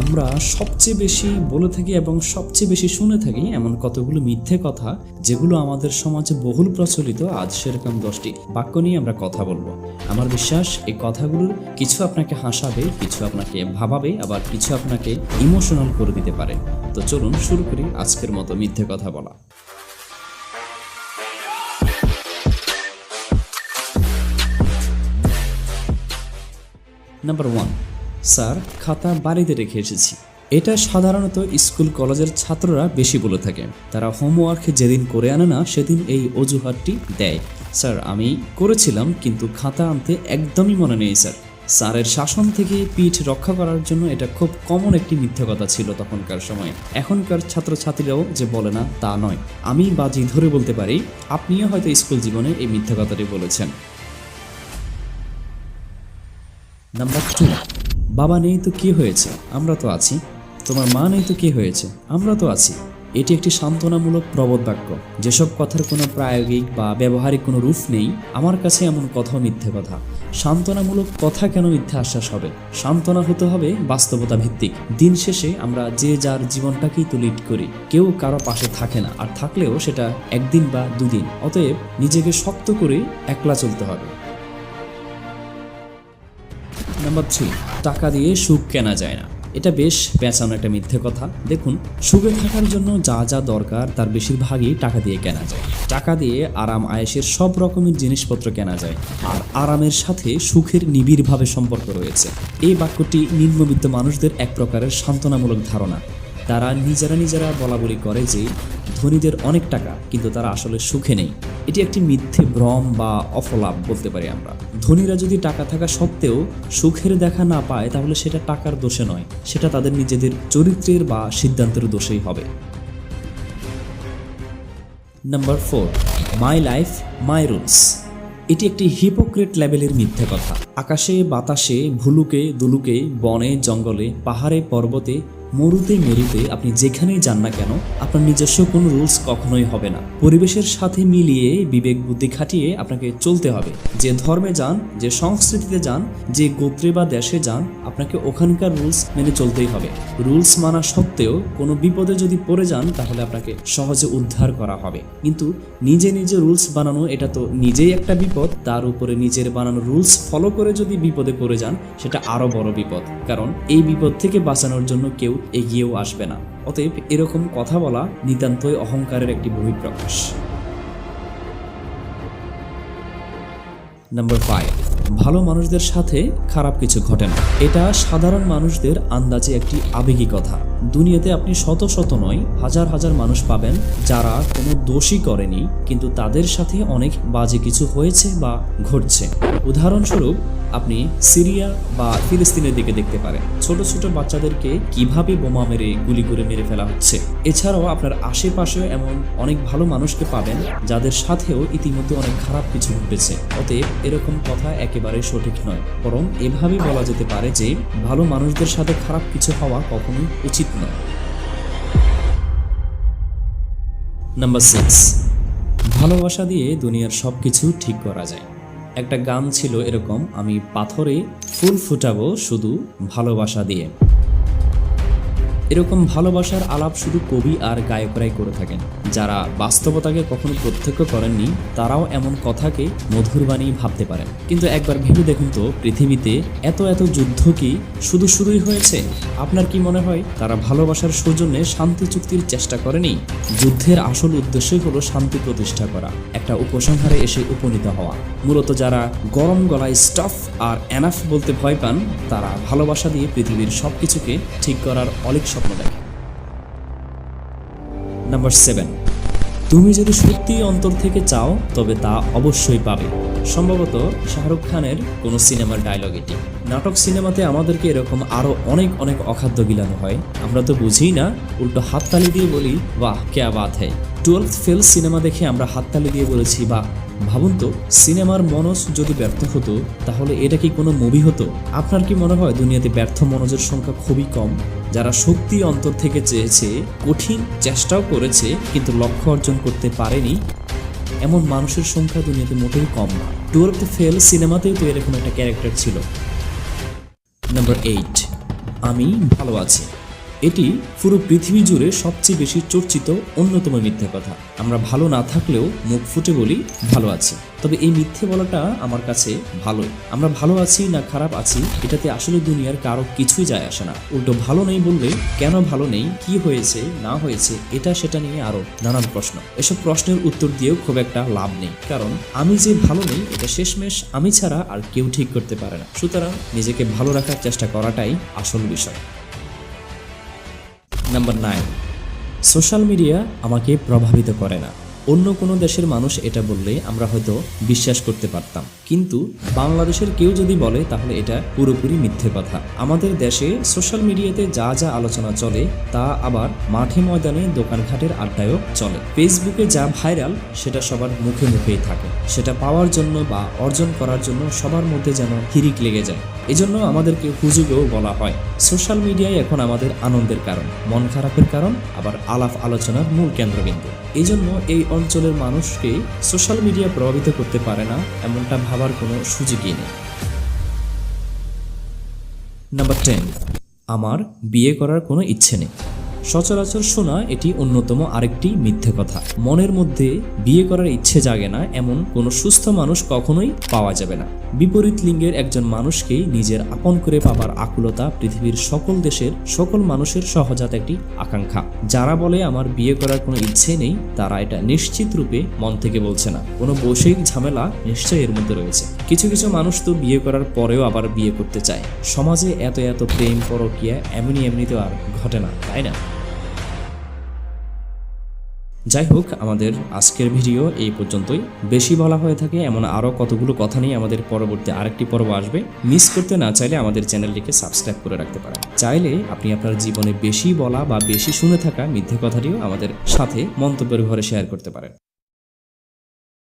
আমরা সবচেয়ে বেশি বলে থাকি এবং সবচেয়ে বেশি শুনে থাকি এমন কতগুলো মিথ্যে কথা যেগুলো আমাদের সমাজে বহুল প্রচলিত। আজ সেরকম 10টি বাক্য নিয়ে আমরা কথা বলবো। আমার বিশ্বাস এই কথাগুলোর কিছু আপনাকে হাসাবে, কিছু আপনাকে ভাবাবে, আবার কিছু আপনাকে ইমোশনাল করে দিতে পারে। তো চলুন শুরু করি আজকের মতো মিথ্যে কথা বলা। নাম্বার 1, স্যার খাতা বাড়িতে রেখে এসেছি। এটা সাধারণত স্কুল কলেজের ছাত্ররা বেশি বলে থাকে। তারা হোমওয়ার্ক যেদিন করে আনে না সেদিন এই অজুহাতটি দেয়, স্যার আমি করেছিলাম কিন্তু খাতা আনতে একদমই মনে নেই স্যার। স্যারের শাসন থেকে পিঠ রক্ষা করার জন্য এটা খুব কমন একটি মিথ্যে কথা ছিল তখনকার সময়ে। এখনকার ছাত্রছাত্রীরাও যে বলে না তা নয়। আমি বাজি ধরে বলতে পারি আপনিও হয়তো স্কুল জীবনে এই মিথ্যে কথাটি বলেছেন। নাম্বার 2, বাবা নেই তো কি হয়েছে, আমরা তো আছি। তোমার মা নেই তো কি হয়েছে, আমরা তো আছি। এটি একটি সান্ত্বনামূলক প্রবাদ বাক্য। যেসব কথার কোনো প্রায়োগিক বা ব্যবহারিক কোনো রূপ নেই, আমার কাছে এমন কথাও মিথ্যে কথা। সান্ত্বনামূলক কথা কেন মিথ্যে আশ্বাস হবে? সান্ত্বনা হতে হবে বাস্তবতা ভিত্তিক। দিন শেষে আমরা যে যার জীবনটাকেই তো লিড করি, কেউ কারো পাশে থাকে না, আর থাকলেও সেটা একদিন বা দুদিন। অতএব নিজেকে শক্ত করে একলা চলতে হবে। নাম্বার 3, টাকা দিয়ে সুখ কেনা যায় না। এটা বেশ পেঁচানো একটা মিথ্যে কথা। দেখুন, সুখে থাকার জন্য যা যা দরকার তার বেশিরভাগই টাকা দিয়ে কেনা যায়। টাকা দিয়ে আরাম আয়েশের সব রকমের জিনিসপত্র কেনা যায়, আর আরামের সাথে সুখের নিবিড়ভাবে সম্পর্ক রয়েছে। এই বাক্যটি নিম্নবিত্ত মানুষদের এক প্রকারের সান্ত্বনামূলক ধারণা। তারা নিজেরা বলাবলি করে যে ধনীদের অনেক টাকা, কিন্তু তারা আসলে সুখে নেই। এটি একটি মিথ্যে ভ্রম বা অফলাভ বলতে পারি আমরা। ধনীরা যদি টাকা থাকা সত্ত্বেও সুখের দেখা না পায়, তাহলে সেটা টাকার দোষে নয়, সেটা তাদের নিজেদের চরিত্রের বা সিদ্ধান্তের দোষেই হবে। Number 4, my life my rules. এটি একটি হিপোক্রেট লেভেলের মিথ্যে কথা। আকাশে বাতাসে, ভুলুকে দুলুকে, বনে জঙ্গলে, পাহাড়ে পর্বতে, মরুতে মেরুতে আপনি যেখানেই যান না কেন, আপনার নিজস্ব কোনো রুলস কখনোই হবে না। পরিবেশের সাথে মিলিয়ে বিবেক বুদ্ধি খাটিয়ে আপনাকে চলতে হবে। যে ধর্মে যান, যে সংস্কৃতিতে যান, যে গোত্রে বা দেশে যান, আপনাকে ওখানকার রুলস মেনে চলতেই হবে। রুলস মানা সত্ত্বেও কোনো বিপদে যদি পড়ে যান, তাহলে আপনাকে সহজে উদ্ধার করা হবে। কিন্তু নিজে রুলস বানানো, এটা তো নিজেই একটা বিপদ। তার উপরে নিজের বানানো রুলস ফলো করে যদি বিপদে পড়ে যান, সেটা আরো বড় বিপদ, কারণ এই বিপদ থেকে বাঁচানোর জন্য কেউ এগিয়েও আসবে না। অতএব এরকম কথা বলা নিতান্তই অহংকারের একটি বহিঃপ্রকাশ। নাম্বার 5, ভালো মানুষদের সাথে খারাপ কিছু ঘটে না। এটা সাধারণ মানুষদের আন্দাজে একটি আবেগী কথা। দুনিয়াতে আপনি শত নয়, হাজার মানুষ পাবেন যারা কোনো দোষই করেনি, কিন্তু তাদের সাথে অনেক বাজে কিছু হয়েছে বা ঘটছে। উদাহরণস্বরূপ আপনি সিরিয়া বা ফিলিস্তিনের দিকে দেখতে পারেন। ছোট বাচ্চাদেরকে কিভাবে বোমা মেরে গুলি করে মেরে ফেলা হচ্ছে। এছাড়াও আপনার আশেপাশেও এমন অনেক ভালো মানুষকে পাবেন যাদের সাথেও ইতিমধ্যে অনেক খারাপ কিছু ঘটেছে। অতএব এরকম কথা একেবারে সঠিক নয়, বরং এভাবে বলা যেতে পারে যে ভালো মানুষদের সাথে খারাপ কিছু হওয়া কখনোই উচিত নয়। নাম্বার 6, ভালোবাসা দিয়ে দুনিয়ার সব কিছু ঠিক করা যায়। একটা গান ছিল এরকম, আমি পাথরে ফুল ফুটাবো শুধু ভালোবাসা দিয়ে। এরকম ভালোবাসার আলাপ শুধু কবি আর গায়করাই করে থাকেন। যারা বাস্তবতাকে কখনো প্রত্যক্ষ করেননি, তারাও এমন কথাকে মধুর বানিয়ে ভাবতে পারেন। কিন্তু একবার ভেবে দেখুন তো, পৃথিবীতে এত যুদ্ধ কি শুধুই হয়েছে? আপনার কি মনে হয় তারা ভালোবাসার সৌজন্যে শান্তি চুক্তির চেষ্টা করেনি? যুদ্ধের আসল উদ্দেশ্যই হলো শান্তি প্রতিষ্ঠা করা, একটা উপসংহারে এসে উপনীত হওয়া। মূলত যারা গরম গলায় স্টাফ আর এনাফ বলতে ভয় পান, তারা ভালোবাসা দিয়ে পৃথিবীর সবকিছুকে ঠিক করার অলিক স্বপ্ন দেখে। নাম্বার 7, তুমি যদি সত্যি অন্তর থেকে চাও তবে তা অবশ্যই পাবে। সম্ভবত শাহরুখ খানের কোনো সিনেমার ডায়লগ এটি। নাটক সিনেমাতে আমাদেরকে এরকম আরো অনেক অখাদ্য গিলানো হয়, আমরা তো বুঝি না, উল্টো হাততালি দিয়ে বলি বাহ ক্যা বাত হ্যায়। 12th ফেল সিনেমা দেখে আমরা হাততালি দিয়ে বলেছি বাহ। ভাবুন তো, সিনেমার মনোজ যদি ব্যর্থ হতো, তাহলে এটা কি কোনো মুভি হতো? আপনার কি মনে হয় দুনিয়াতে ব্যর্থ মনোজের সংখ্যা খুবই কম? যারা সত্যি অন্তর থেকে চেয়েছে, কঠিন চেষ্টাও করেছে, কিন্তু লক্ষ্য অর্জন করতে পারেনি, এমন মানুষের সংখ্যা দুনিয়াতে মোটেই কম না। 12th ফেল সিনেমাতেও তো এরকম একটা ক্যারেক্টার ছিল। নাম্বার 8, আমি ভালো আছি। এটি পুরো পৃথিবী জুড়ে সবচেয়ে বেশি চর্চিত অন্যতম মিথ্যে কথা। আমরা ভালো না থাকলেও মুখ ফুটে বলি ভালো আছি। তবে এই মিথ্যে বলাটা আমার কাছে ভালোই। আমরা ভালো আছি না খারাপ আছি এটাতে আসলে দুনিয়ার কারো কিছুই যায় আসে না। উল্টো ভালো নেই বললে কেন ভালো নেই, কি হয়েছে না হয়েছে, এটা সেটা নিয়ে আরো নানান প্রশ্ন। এসব প্রশ্নের উত্তর দিয়েও খুব একটা লাভ নেই, কারণ আমি যে ভালো নেই এটা শেষমেশ আমি ছাড়া আর কেউ ঠিক করতে পারে না। সুতরাং নিজেকে ভালো রাখার চেষ্টা করাটাই আসল বিষয়। নাম্বার 9, সোশ্যাল মিডিয়া আমাকে প্রভাবিত করে না। অন্য কোনো দেশের মানুষ এটা বললে আমরা হয়তো বিশ্বাস করতে পারতাম, কিন্তু বাংলাদেশের কেউ যদি বলে তাহলে এটা পুরোপুরি মিথ্যে কথা। আমাদের দেশে সোশ্যাল মিডিয়াতে যা যা আলোচনা চলে তা আবার মাঠে ময়দানে দোকানঘাটের আড্ডায়ও চলে। ফেসবুকে যা ভাইরাল সেটা সবার মুখে মুখেই থাকে। সেটা পাওয়ার জন্য বা অর্জন করার জন্য সবার মধ্যে যেন হিরিক লেগে যায়। এজন্য আমাদেরকে হুজুগেও বলা হয়। সোশ্যাল মিডিয়ায় এখন আমাদের আনন্দের কারণ, মন খারাপের কারণ, আবার আলাপ আলোচনার মূল কেন্দ্রবিন্দু। এই জন্য এই অঞ্চলের মানুষকে সোশ্যাল মিডিয়া প্রভাবিত করতে পারে না এমনটা ভাবার কোনো সুযোগই নেই। নাম্বার 10, আমার বিয়ে করার কোনো ইচ্ছে নেই। সচরাচর শোনা এটি অন্যতম আরেকটি মিথ্যে কথা। মনের মধ্যে বিয়ে করার ইচ্ছে জাগে না এমন কোনো সুস্থ মানুষ কখনোই পাওয়া যাবে না। বিপরীত লিঙ্গের একজন মানুষকেই নিজের আপন করে পাবার আকুলতা পৃথিবীর সকল দেশের সকল মানুষের সহজাত একটি আকাঙ্ক্ষা। যারা বলে আমার বিয়ে করার কোনো ইচ্ছে নেই তারা এটা নিশ্চিত রূপে মন থেকে বলছে না, কোনো বৈষয়িক ঝামেলা নিশ্চয়ই এর মধ্যে রয়েছে। কিছু কিছু মানুষ তো বিয়ে করার পরেও আবার বিয়ে করতে চায়। সমাজে এত এত প্রেম পরকীয়া এমনিতেও আর ঘটে না, তাই না? যাই হোক, আমাদের আজকের ভিডিও এই পর্যন্তই। বেশি বলা হয়ে থাকে এমন আরও কতগুলো কথা নিয়ে আমাদের পরবর্তী আরেকটি পর্ব আসবে। মিস করতে না চাইলে আমাদের চ্যানেলটিকে সাবস্ক্রাইব করে রাখতে পারেন। চাইলে আপনি আপনার জীবনে বেশি বলা বা বেশি শুনে থাকা মিথ্যে কথাটিও আমাদের সাথে মন্তব্যের ঘরে শেয়ার করতে পারেন।